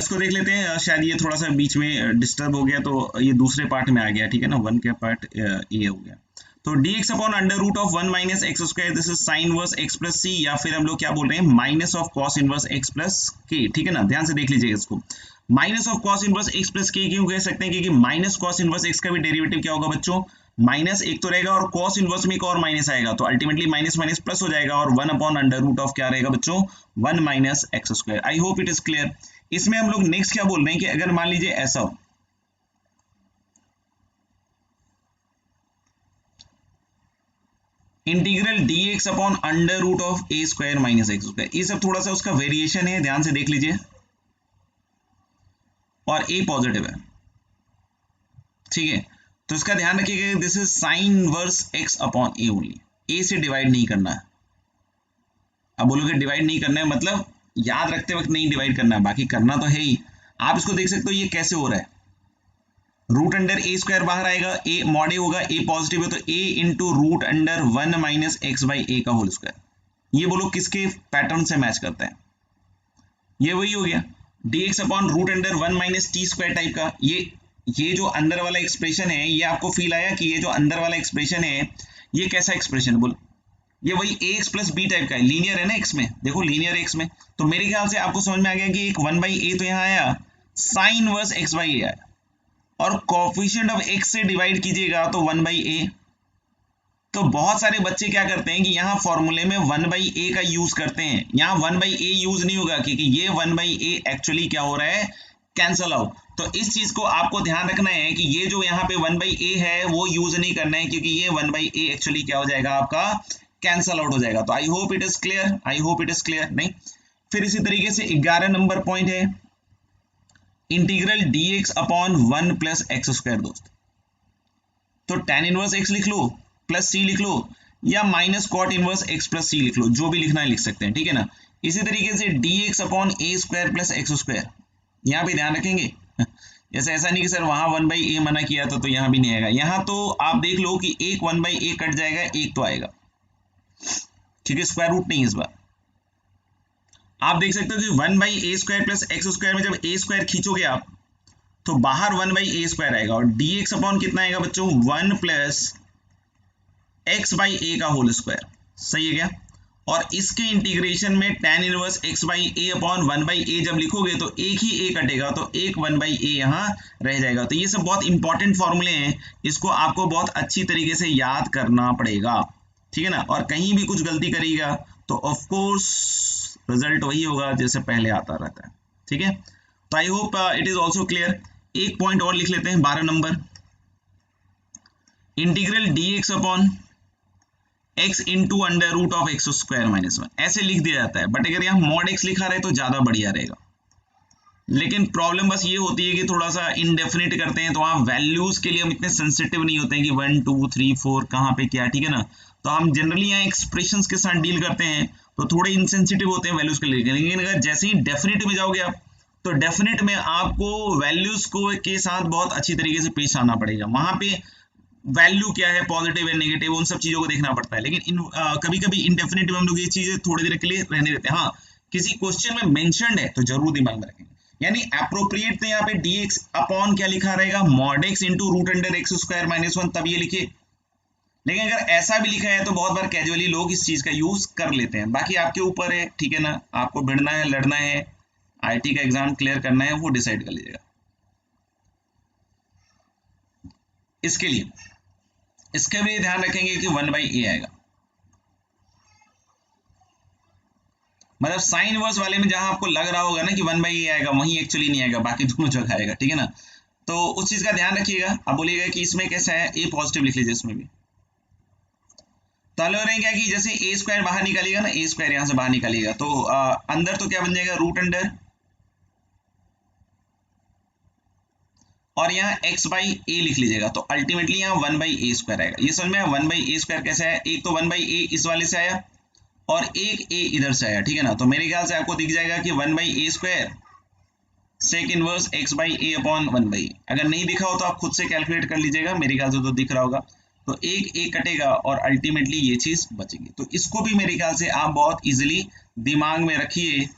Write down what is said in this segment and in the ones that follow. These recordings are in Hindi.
इसको देख लेते हैं, शायद ये थोड़ा सा बीच में डिस्टर्ब हो गया तो ये दूसरे पार्ट में आ गया, ठीक है ना, वन का पार्ट ए हो गया। तो dx upon under root of 1 minus x square, this is sine inverse x plus c, या फिर हम लोग क्या बोल रहे हैं minus of cos inverse x plus K, ठीक है ना, ध्यान से देख लीजिएगा इसको। Minus of cos inverse x plus K क्यों कह सकते हैं, क्योंकि माइनस कॉस इनवर्स x का भी डेरिवेटिव क्या होगा बच्चों, माइनस एक तो रहेगा और कॉस इनवर्स में एक और माइनस आएगा, तो अल्टीमेटली माइनस माइनस प्लस हो जाएगा और 1 अपॉन अंडर रूट ऑफ क्या रहेगा बच्चों 1 minus x square. I hope it is clear. इसमें हम लोग नेक्स्ट क्या बोल रहे हैं कि अगर मान लीजिए ऐसा हो, integral dx upon under root of a square minus x square, ये सब थोड़ा सा उसका वेरिएशन है, ध्यान से देख लीजिए, और a पॉजिटिव है, ठीक है, तो इसका ध्यान रखिएगा this is sine verse x upon a only, a से डिवाइड नहीं करना है। अब बोलोगे डिवाइड नहीं करना है मतलब याद रखते वक्त नहीं डिवाइड करना है, बाकी करना तो है ही। आप इसको देख सकते हो ये कैसे हो रहा है, रूट अंडर ए स्क्वायर बाहर आएगा, ए मॉड ए होगा, ए पॉजिटिव है तो a into root under 1 minus x by a का होल स्क्वायर, ये बोलो किसके पैटर्न से मैच करता है, ये वही हो गया dx upon root under 1 minus t square type का। ये जो अंदर वाला एक्सप्रेशन है, ये आपको फील आया कि ये जो अंदर वाला एक्सप्रेशन है ये कैसा एक्सप्रेशन है, बोलो ये वही ax प्लस बी टाइप का है, लीनियर है ना x में, देखो लीनियर x में, तो मेरे ख्याल से आपको समझ में आ गया कि एक 1 बाई ए तो यहाँ आया, साइन वर्स x बाई ए आया, और कोफिशिएंट ऑफ x से डिवाइड कीजिएगा तो 1 बाई ए। तो बहुत सारे बच्चे क्या करते हैं कि यहाँ फॉर्मूले में 1 बाई ए का यूज करते हैं, यहाँ 1 बाई ए यूज नहीं होगा क्योंकि ये 1 बाई ए एक्चुअली क्या हो रहा है कैंसल आउट। तो इस चीज को आपको ध्यान रखना है कि ये जो यहाँ पे 1 बाई ए है वो यूज नहीं करना है, क्योंकि ये 1 बाई ए एक्चुअली क्या हो जाएगा आपका कैंसल आउट हो जाएगा। तो I hope it is clear, I hope it is clear. नहीं, फिर इसी तरीके से 11 नंबर पॉइंट है integral dx upon 1 plus x square. दोस्त तो tan इनवर्स x लिख लो प्लस सी लिख लो, या minus cot inverse x plus c लिख लो, जो भी लिखना है लिख सकते हैं, ठीक है ना। इसी तरीके से dx अपॉन ए स्क्वायर प्लस एक्स स्क्वायर, यहाँ भी ध्यान रखेंगे जैसे ऐसा नहीं कि सर वहां 1 बाई ए मना किया था तो यहाँ भी नहीं आएगा, यहाँ तो आप देख लो कि एक 1 बाई ए कट जाएगा, एक तो आएगा क्योंकि स्क्वायर रूट नहीं है इस बार। आप देख सकते हो कि 1 by a square plus x square में जब ए स्क्वायर खींचोगे आप तो बाहर 1 बाई ए स्क्वायर आएगा, और dx अपॉन कितना आएगा बच्चों 1 प्लस एक्स बाई ए का होल स्क्वायर, सही है क्या। और इसके इंटीग्रेशन में tan inverse x by a upon 1 by a जब लिखोगे तो एक ही a कटेगा, तो एक 1 बाई ए यहाँ रह जाएगा। तो ये सब बहुत इंपॉर्टेंट फॉर्मूले हैं, इसको आपको बहुत अच्छी तरीके से याद करना पड़ेगा, ठीक है ना। और कहीं भी कुछ गलती करेगा तो ऑफ कोर्स रिजल्ट वही होगा जैसे पहले आता रहता है, ठीक है। तो I hope it is also clear. एक पॉइंट और लिख लेते हैं 12 number, integral dx upon x into under root of x square minus 1, ऐसे लिख दिया जाता है, बट अगर यहाँ मॉड x लिखा रहे तो ज्यादा बढ़िया रहेगा। लेकिन प्रॉब्लम बस ये होती है कि थोड़ा सा इनडेफिनिट करते हैं तो वहाँ वैल्यूज के लिए हम इतने सेंसिटिव नहीं होते हैं कि 1 2 3 4 कहाँ पे क्या, ठीक है ना। तो हम जनरली यहाँ एक्सप्रेशंस के साथ डील करते हैं तो थोड़े इनसेंसिटिव होते हैं वैल्यूज के लिए। लेकिन अगर जैसे ही डेफिनेट में जाओगे आप तो डेफिनेट में आपको वैल्यूज को के साथ बहुत अच्छी तरीके से पेश आना पड़ेगा, वहां पे वैल्यू क्या है, पॉजिटिव है नेगेटिव, उन सब चीजों को देखना पड़ता है। लेकिन कभी कभी इंडेफिनिट में हम लोग ये चीजें थोड़ी देर के लिए रहने देते हैं। हाँ, किसी क्वेश्चन में मेंशन्ड है तो जरूर दिमाग में रखेंगे, यानी अप्रोप्रिएट तो यहाँ पे dx अपॉन क्या लिखा रहेगा mod x into root under x square minus 1, तब ये लिखिए। लेकिन अगर ऐसा भी लिखा है तो बहुत बार कैजुअली लोग इस चीज का यूज कर लेते हैं, बाकी आपके ऊपर है, ठीक है ना। आपको भिड़ना है, लड़ना है, आईटी का एग्जाम क्लियर करना है, वो डिसाइड कर लीजिएगा। इसके लिए इसका भी ध्यान रखेंगे कि 1 बाई ए आएगा, मतलब साइन वर्स वाले में जहां आपको लग रहा होगा ना कि 1 बाई ए आएगा, वहीं एक्चुअली नहीं आएगा, बाकी दोनों जगह आएगा, ठीक है ना। तो उस चीज का ध्यान रखिएगा। अब बोलिएगा कि इसमें कैसा है, ए पॉजिटिव लिख लीजिए इसमें भी। तो हो रहे हैं क्या कि जैसे ए स्क्वायर बाहर निकालिएगा ना, ए स्क्वायर यहां से बाहर निकालिएगा तो अंदर तो क्या बन जाएगा रूट अंडर, और यहाँ x बाई ए लिख लीजिएगा, तो अल्टीमेटली यहाँ 1 बाई ए स्क्वायर आएगा। ये समझ में आया 1 बाई ए स्क्वायर कैसे आया, एक तो 1 बाई ए इस वाले से आया और एक a इधर से आया, ठीक है ना। तो मेरे ख्याल से आपको दिख जाएगा कि 1 by a square sec inverse x by a upon 1 by. अगर नहीं दिखा हो तो आप खुद से कैलकुलेट कर लीजिएगा, मेरे ख्याल से तो दिख रहा होगा। तो एक a कटेगा और अल्टीमेटली ये चीज बचेगी। तो इसको भी मेरे ख्याल से आप बहुत इजिली दिमाग में रखिए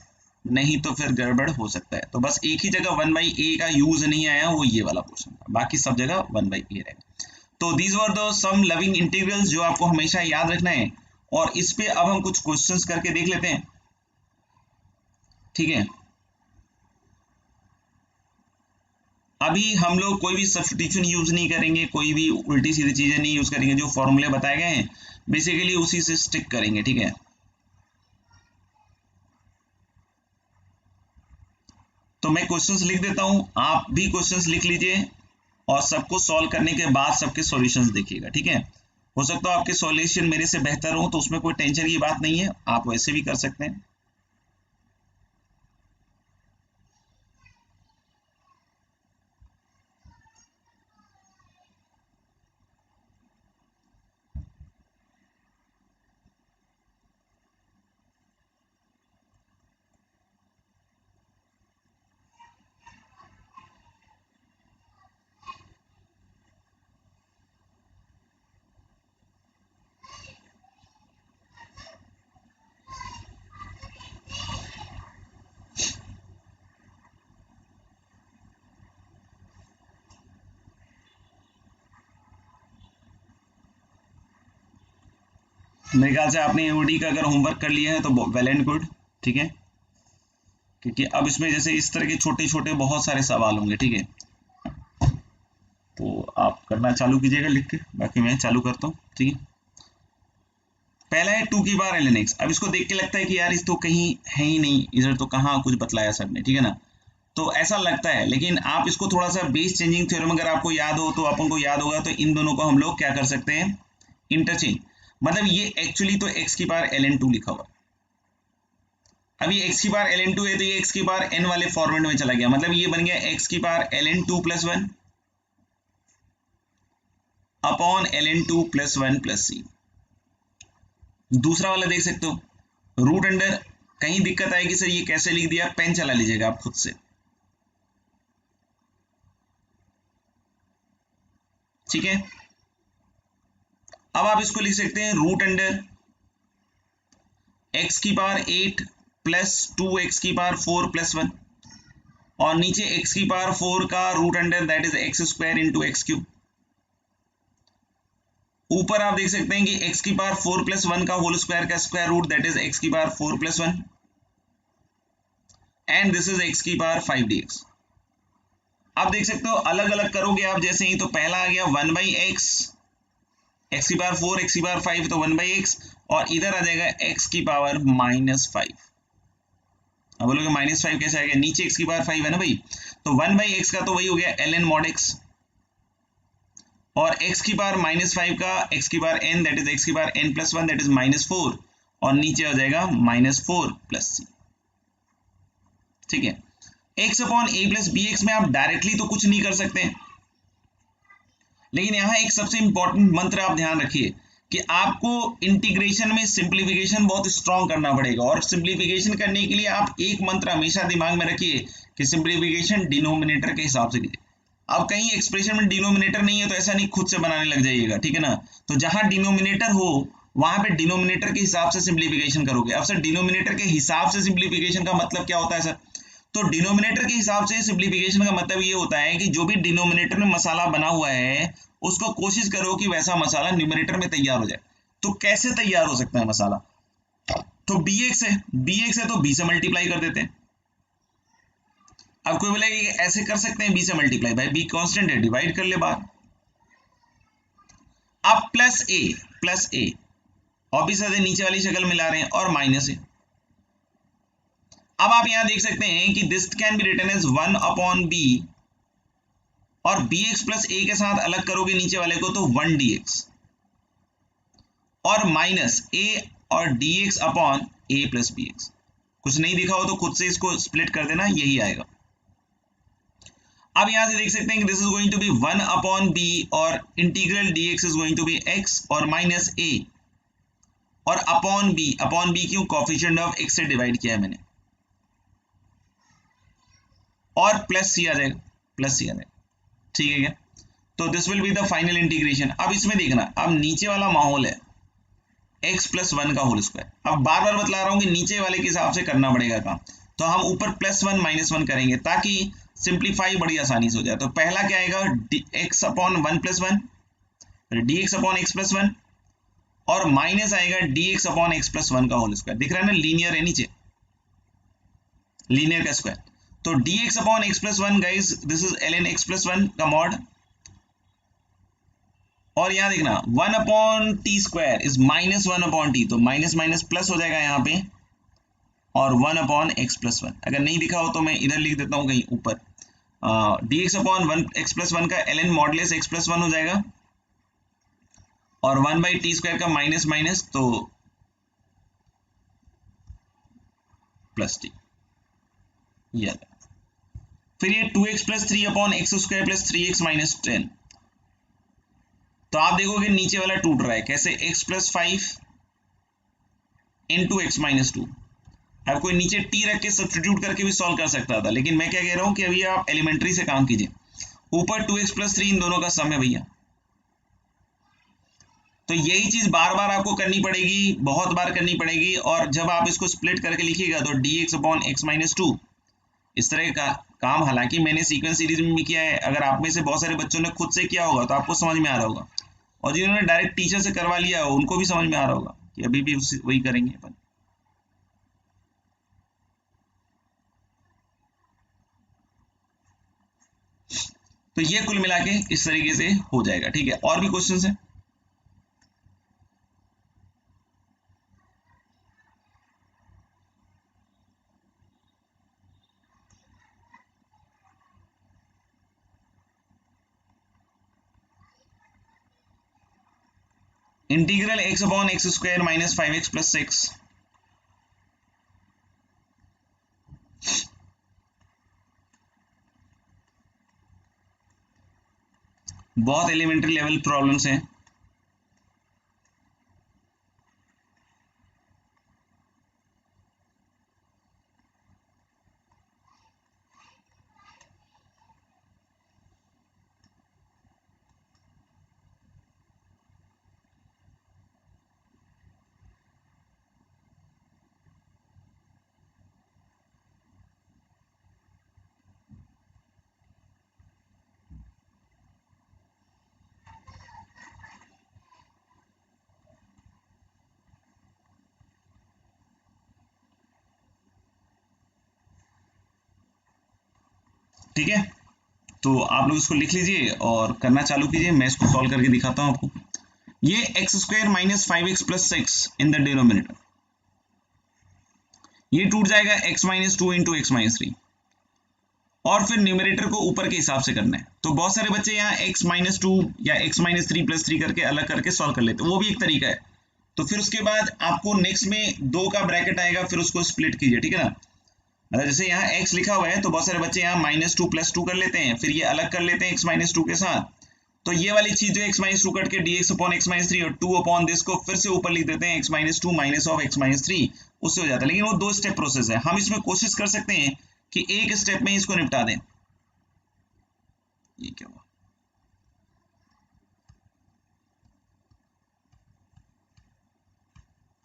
नहीं तो फिर गड़बड़ हो सकता है। तो बस एक ही जगह 1/a का यूज नहीं आया, वो ये वाला पोर्शन था, बाकी सब जगह 1/a रहेगा। तो these were the some loving integrals जो आपको हमेशा याद रखना है। और इस पे अब हम कुछ क्वेश्चंस करके देख लेते हैं, ठीक है। अभी हम लोग कोई भी सब्स्टिट्यूशन यूज नहीं करेंगे, कोई भी उल्टी सीधी चीजें नहीं यूज करेंगे, जो फॉर्मूले बताए गए हैं बेसिकली उसी से स्टिक करेंगे, ठीक है। तो मैं क्वेश्चंस लिख देता हूं, आप भी क्वेश्चंस लिख लीजिए और सबको सॉल्व करने के बाद सबके सॉल्यूशंस देखिएगा, ठीक है। हो सकता है आपके सॉल्यूशन मेरे से बेहतर हो, तो उसमें कोई टेंशन की बात नहीं है, आप वैसे भी कर सकते हैं। मेरे ख्याल से आपने एमओडी का अगर होमवर्क कर लिया है तो वेल एंड गुड, ठीक है। क्योंकि अब इसमें जैसे इस तरह के छोटे छोटे बहुत सारे सवाल होंगे, ठीक है। तो आप करना चालू कीजिएगा लिख के, बाकी मैं चालू करता हूँ, ठीक है। पहला है 2 की पावर ln x। अब इसको देख के लगता है कि यार इस तो कहीं है ही नहीं, इधर तो कहाँ कुछ बतलाया सर ने, ठीक है ना। तो ऐसा लगता है, लेकिन आप इसको थोड़ा सा बेस चेंजिंग थ्योरम अगर आपको याद हो तो अपन को याद होगा, तो इन दोनों को हम लोग क्या कर सकते हैं, इंटरचेंज। मतलब ये एक्चुअली तो x की पावर ln2 लिखा हुआ, अब ये x की पावर ln2 है तो ये x की पावर n वाले फॉर्मेट में चला गया, मतलब ये बन गया x की power ln2 + 1 upon ln2 + 1 + c। दूसरा वाला देख सकते हो, रूट अंडर, कहीं दिक्कत आएगी सर ये कैसे लिख दिया, पेन चला लीजिएगा आप खुद से, ठीक है। अब आप इसको लिख सकते हैं रूट अंडर x की पावर 8 प्लस 2x की पावर 4 + 1, और नीचे x की पावर 4 का root under that is x² into x³। ऊपर आप देख सकते हैं कि x की पावर 4 + 1 का होल स्क्वायर का square root that is x की power 4 + 1 and this is x की पावर 5 dx। आप देख सकते हो अलग अलग करोगे आप जैसे ही, तो पहला आ गया 1/x, x की पावर 4 x की पावर 5 तो 1/x, और इधर आ जाएगा x की पावर -5। अब बोलोगे -5 कैसे आ गया, नीचे x की पावर 5 है ना भाई, तो 1/x का तो वही हो गया ln mod x, और x की पावर -5 का x की power n that is x की पावर n + 1 दैट इज -4, और नीचे आ जाएगा -4 + c, ठीक है। x/a + bx में आप डायरेक्टली तो कुछ नहीं कर सकते, लेकिन यहाँ एक सबसे इंपॉर्टेंट मंत्र आप ध्यान रखिए कि आपको इंटीग्रेशन में सिंप्लीफिकेशन बहुत स्ट्रॉन्ग करना पड़ेगा, और सिंप्लीफिकेशन करने के लिए आप एक मंत्र हमेशा दिमाग में रखिए कि सिंप्लीफिकेशन डिनोमिनेटर के हिसाब से कीजिए। अब कहीं एक्सप्रेशन में डिनोमिनेटर नहीं है तो ऐसा नहीं खुद से बनाने लग जाइएगा, ठीक है ना। तो जहां डिनोमिनेटर हो वहां पे डिनोमिनेटर के हिसाब से सिंप्लीफिकेशन करोगे। अब सर डिनोमिनेटर के हिसाब से सिंप्लीफिकेशन का मतलब क्या होता है सर, तो डिनोमिनेटर के हिसाब से सिंप्लीफिकेशन का मतलब ये होता है कि जो भी डिनोमिनेटर में मसाला बना हुआ है उसको कोशिश करो कि वैसा मसाला न्यूमरेटर में तैयार हो जाए। तो कैसे तैयार हो सकता है मसाला, तो bx है तो b से मल्टीप्लाई कर देते हैं। अब कोई बोलेगा कि ऐसे कर सकते हैं b से मल्टीप्लाई, भाई b कांस्टेंट है, डिवाइड कर ले बाहर। अब प्लस a और भी साथ नीचे वाली शक्ल मिला रहे हैं, और -a। अब आप यहां देख सकते हैं कि this can be written as 1/b, और bx + a के साथ अलग करोगे नीचे वाले को तो 1 dx, और -a और dx अपॉन a + bx। कुछ नहीं दिखा हो तो खुद से इसको स्प्लिट कर देना, यही आएगा। अब यहां से देख सकते हैं कि this is going to be 1/b, और integral dx is going to be x, और -a और अपॉन b क्यों, कोफिशिएंट ऑफ x से डिवाइड किया है मैंने, और +c आ जाएगा, ठीक है क्या। तो this will be the final integration. अब इसमें देखना, अब नीचे वाला माहौल है x + 1 का होल स्क्वायर। अब बार बार बतला रहा हूं कि नीचे वाले के हिसाब से करना पड़ेगा काम, तो हम ऊपर +1 -1 करेंगे ताकि सिंप्लीफाई बड़ी आसानी से हो जाए। तो पहला क्या आएगा, x upon 1 + 1, dx upon x + 1, और माइनस आएगा dx अपॉन x + 1 का होल स्क्वायर। दिख रहा है ना, लीनियर है नीचे, लीनियर का स्क्वायर। तो dx upon x + 1 guys, this is ln x + 1 का मॉड, और यहां देखना 1 upon T square is -1 upon T, तो माइनस माइनस प्लस हो जाएगा यहाँ पे, और 1 अपॉन x + 1। अगर नहीं दिखा हो तो मैं इधर लिख देता हूँ कहीं ऊपर, dx अपॉन 1 x + 1 का ln मॉडुलस x + 1 हो जाएगा, और 1/t स्क्वायर का माइनस माइनस तो +t। ये फिर ये 2x + 3 अपॉन x² + 3x - 10। तो आप देखोगे नीचे वाला टूट रहा है, कैसे, x + 5 इंटू x - 2। अब कोई नीचे t रख के सब्स्टिट्यूट करके भी सॉल्व कर सकता था, लेकिन मैं क्या कह रहा हूं कि अभी आप एलिमेंट्री से काम कीजिए। ऊपर 2x + 3 इन दोनों का सम है भैया, तो यही चीज बार बार आपको करनी पड़ेगी, बहुत बार करनी पड़ेगी, और जब आप इसको स्प्लिट करके लिखिएगा तो dx अपॉन x - 2 इस तरह का काम, हालांकि मैंने सीक्वेंस सीरीज में भी किया है, अगर आप में से बहुत सारे बच्चों ने खुद से किया होगा तो आपको समझ में आ रहा होगा, और जिन्होंने डायरेक्ट टीचर से करवा लिया हो उनको भी समझ में आ रहा होगा कि अभी भी वही करेंगे अपन। तो ये कुल मिला के इस तरीके से हो जाएगा, ठीक है। और भी क्वेश्चन है? Integral x upon x² - 5x + 6। बहुत एलिमेंट्री लेवल प्रॉब्लम्स हैं। ठीक है, तो आप लोग इसको लिख लीजिए और करना चालू कीजिए, मैं इसको सॉल्व करके दिखाता हूं आपको। ये x² - 5x + 6 in the denominator, ये टूट जाएगा x - 2 इंटू x - 3, और फिर न्यूमरेटर को ऊपर के हिसाब से करना है। तो बहुत सारे बच्चे यहाँ x - 2 या x - 3 + 3 करके अलग करके सॉल्व कर लेते हैं, वो भी एक तरीका है। तो फिर उसके बाद आपको नेक्स्ट में 2 का ब्रैकेट आएगा, फिर उसको स्प्लिट कीजिए, ठीक है ना। मतलब जैसे यहाँ x लिखा हुआ है तो बहुत सारे बच्चे यहाँ -2 + 2 कर लेते हैं, फिर ये अलग कर लेते हैं x - 2 के साथ। तो ये वाली चीज जो x - 2 कट के dx अपॉन x - 3 और 2 अपॉन दिस को फिर से ऊपर लिख देते हैं x - 2 माइनस ऑफ x - 3, उससे हो जाता है। लेकिन वो 2 स्टेप प्रोसेस है, हम इसमें कोशिश कर सकते हैं कि एक स्टेप में इसको निपटा दें। ये क्या हुआ,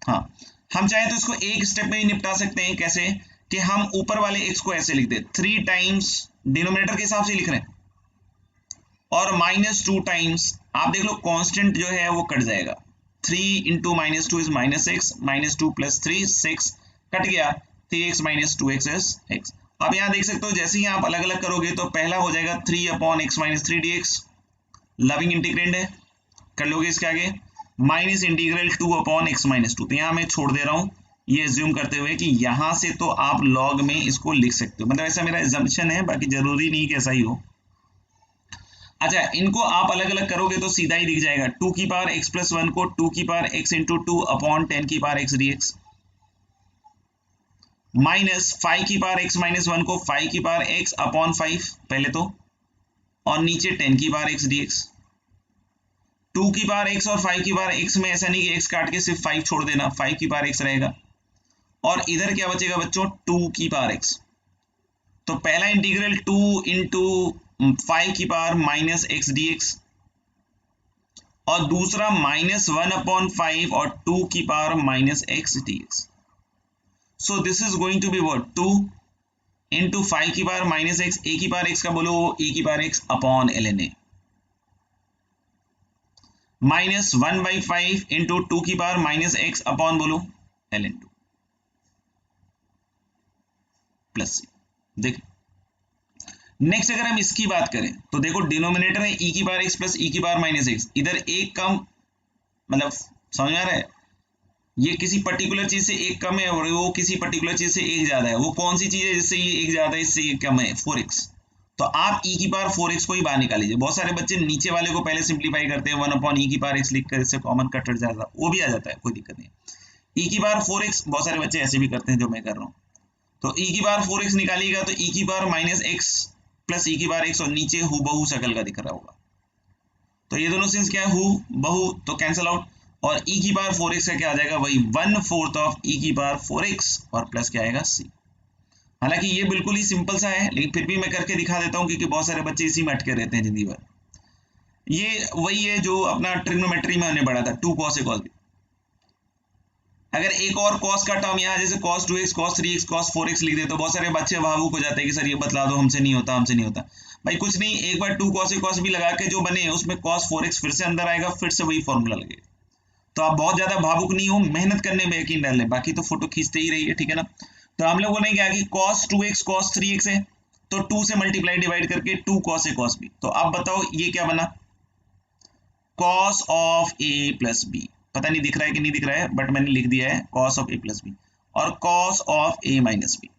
हाँ, हम चाहे तो इसको एक स्टेप में ही निपटा सकते हैं। कैसे कि हम ऊपर वाले x को ऐसे लिख दे, 3 टाइम्स डिनोमिनेटर के हिसाब से लिख रहे हैं, और -2 टाइम्स, आप देख लो कांस्टेंट जो है वो कट जाएगा, 3 इंटू -2 इज -6, -2 + 3 6 कट गया, 3x - 2x इज x। अब यहाँ देख सकते हो जैसे ही आप अलग अलग करोगे तो पहला हो जाएगा 3 upon x - 3 dx, loving integrand है, कर लोगे इसके आगे, माइनस इंटीग्रल 2 अपॉन x - 2। तो यहाँ मैं छोड़ दे रहा हूँ ये एज्यूम करते हुए कि यहाँ से तो आप लॉग में इसको लिख सकते हो, मतलब ऐसा मेरा एजम्पशन है, बाकी जरूरी नहीं कि ऐसा ही हो। अच्छा, इनको आप अलग अलग करोगे तो सीधा ही दिख जाएगा, 2 की पावर x + 1 को 2 की पावर x इंटू 2 अपॉन 10 की पावर x dx, माइनस 5 की पावर x - 1 को 5 की पावर x अपॉन 5 पहले तो, और नीचे 10 की पावर x dx। 2 की पावर x और 5 की पावर x में ऐसा नहीं कि x काट के सिर्फ 5 छोड़ देना, 5 की पावर x रहेगा, और इधर क्या बचेगा बच्चों, 2 की पावर x। तो पहला इंटीग्रल 2 इंटू 5 की पावर माइनस x dx, और दूसरा -1 अपॉन 5 और 2 की power -x dx। So this is going to be what, 2 into 5 की पावर माइनस एक्स, ए की पावर एक्स का बोलो ए की power x upon l n a, minus 1/5 into 2 की पावर माइनस एक्स अपॉन बोलो l n two plus c. देख नेक्स्ट अगर हम इसकी बात करें तो देखो डिनोमिनेटर है ई की पावर एक्स प्लस ई की पावर माइनस एक्स, इधर एक कम, मतलब समझ में आ रहा है, ये किसी पर्टिकुलर चीज से एक कम है और वो किसी पर्टिकुलर चीज से एक ज्यादा है। वो कौन सी चीज है जिससे ये एक ज्यादा है इससे ये कम है? 4x। तो आप e की पावर 4x को ही बाहर निकाल लीजिए। बहुत सारे बच्चे नीचे वाले को पहले सिंप्लीफाई करते हैं, 1/e की पावर x लिखकर इससे कॉमन कट हट जाता, वो भी आ जाता है, कोई दिक्कत नहीं। e की पावर 4x बहुत सारे बच्चे ऐसे भी करते हैं जो मैं कर रहा हूँ। तो e की पावर 4x निकालिएगा तो e की power minus x plus e की पावर x और नीचे हूबहू शकल का दिख रहा होगा। तो ये दोनों सिंस क्या है, हु बहु, तो कैंसिल आउट। और e की पावर 4x का क्या आ जाएगा, वही 1/4 ऑफ e की पावर 4x और प्लस क्या आएगा c। हालांकि ये बिल्कुल ही सिंपल सा है, लेकिन फिर भी मैं करके दिखा देता हूँ क्योंकि बहुत सारे बच्चे इसी में अटके रहते हैं जिंदगी भर। ये वही है जो अपना ट्रिग्नोमेट्री में हमने पढ़ा था, 2 cos a cos b। अगर एक और cos का टर्म यहाँ जैसे cos 2x cos 3x cos 4x लिख दे तो बहुत सारे बच्चे भावुक हो जाते हैं कि सर ये बतला दो, हमसे नहीं होता, हमसे नहीं होता। भाई कुछ नहीं, एक बार 2 cos a cos b लगा के जो बने उसमें cos 4x फिर से अंदर आएगा, फिर से वही फॉर्मूला लगेगा। तो आप बहुत ज्यादा भावुक नहीं हो, मेहनत करने में यकीन डाल लें, बाकी तो फोटो खींचते ही रहिए, ठीक है ना। तो हम लोगों ने क्या कि cos 2x cos 3x है तो 2 से मल्टीप्लाई डिवाइड करके 2 cos a cos b। तो आप बताओ ये क्या बना, cos of a plus b। पता नहीं दिख रहा है कि नहीं दिख रहा है, बट मैंने लिख दिया है cos of a plus b और cos of a minus b।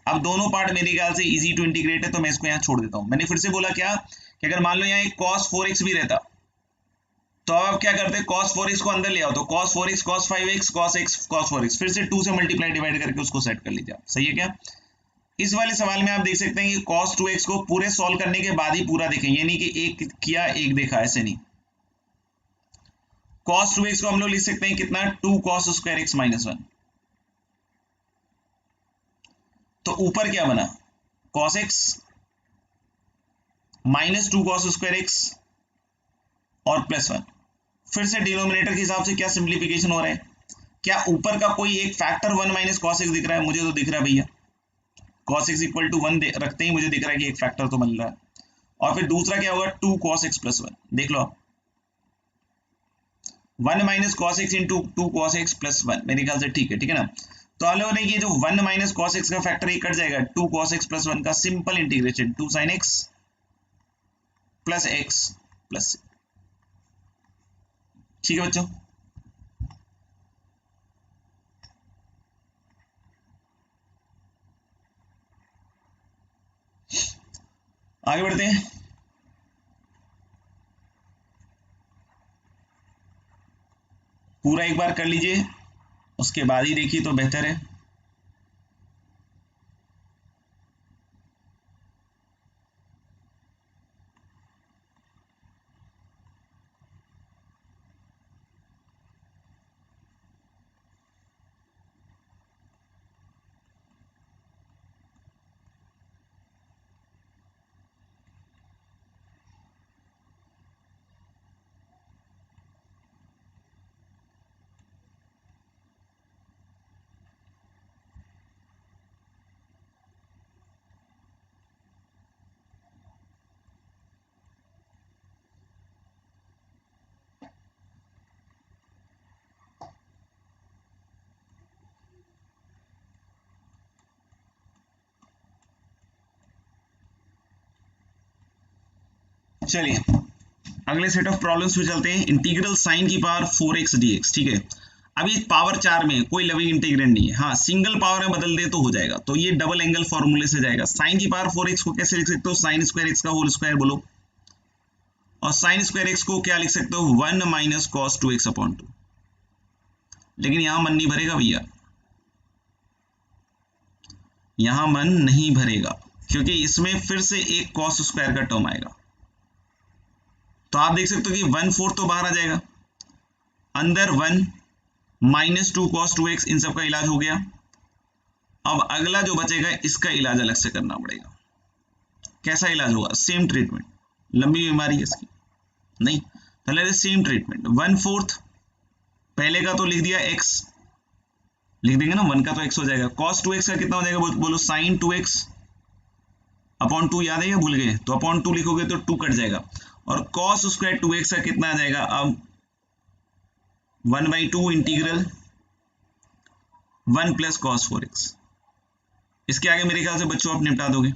अब दोनों पार्ट मेरे ख्याल से इजी टू इंटीग्रेट है तो मैं इसको यहाँ छोड़ देता हूँ। मैंने फिर से बोला क्या कि अगर मान लो यहाँ एक cos 4x भी रहता तो आप क्या करते हैं, cos 4x को अंदर ले आओ तो cos 4x cos 5x cos x cos 4x, फिर से 2 से मल्टीप्लाई डिवाइड करके उसको सेट कर लीजिए आप। सही है क्या? इस वाले सवाल में आप देख सकते हैं कि cos 2x को पूरे सॉल्व करने के बाद ही पूरा देखें, यानी कि एक किया एक देखा, ऐसे नहीं। cos 2x को हम लोग लिख सकते हैं कितना, 2 cos स्क्वायर x माइनस 1। तो ऊपर क्या बना, cos x minus 2 cos square x और प्लस 1। फिर से डिनोमिनेटर के हिसाब से क्या सिंप्लीफिकेशन हो रहा है, क्या ऊपर का कोई एक फैक्टर 1 माइनस कॉस एक्स दिख रहा है? मुझे तो दिख रहा है भैया, कॉस एक्स इक्वल टू 1 रखते ही मुझे दिख रहा है कि एक फैक्टर तो मिल रहा है। और फिर दूसरा क्या होगा, 2 cos x प्लस 1। देख लो आप, 1 minus cos x into 2 cos x plus 1, मेरे ख्याल से ठीक है, ठीक है ना। तो हम लोगों ने ये जो 1 माइनस कॉस एक्स का फैक्टर ये कट जाएगा, 2 cos x प्लस 1 का simple integration 2 sin x plus x plus, ठीक है बच्चों। आगे बढ़ते हैं। पूरा एक बार कर लीजिए, उसके बाद ही देखिए तो बेहतर है। चलिए अगले सेट ऑफ प्रॉब्लम्स पे चलते हैं। इंटीग्रल साइन की पावर 4x dx, ठीक है। अभी पावर 4 में कोई लविंग इंटीग्रेंड नहीं है, हाँ सिंगल पावर में बदल दे तो हो जाएगा। तो ये डबल एंगल फॉर्मूले से जाएगा। साइन की पावर 4x को कैसे लिख सकते हो, साइन स्क्वायर एक्स का होल स्क्वायर बोलो, और साइन स्क्वायर एक्स को क्या लिख सकते हो, 1 माइनस कॉस 2x अपॉन 2। लेकिन यहां मन नहीं भरेगा भैया, यहां मन नहीं भरेगा क्योंकि इसमें फिर से एक कॉस स्क्वायर का टर्म आएगा। तो आप देख सकते हो कि 1/4 तो बाहर आ जाएगा, अंदर 1 माइनस 2 cos 2x, इन सब का इलाज हो गया। अब अगला जो बचेगा इसका इलाज अलग से करना पड़ेगा। कैसा इलाज होगा, सेम ट्रीटमेंट, लंबी बीमारी है इसकी नहीं, पहले सेम ट्रीटमेंट। 1/4 पहले का तो लिख दिया x, लिख देंगे ना, 1 का तो x हो जाएगा। cos 2x का कितना हो जाएगा, बोलो sin 2x अपॉन 2, याद है या भूल गए? तो अपॉन 2 लिखोगे तो 2 कट जाएगा। और cos स्क्वायर 2x का कितना आ जाएगा, अब 1/2 इंटीग्रल 1 प्लस cos 4x। इसके आगे मेरे ख्याल से बच्चों आप निपटा दोगे।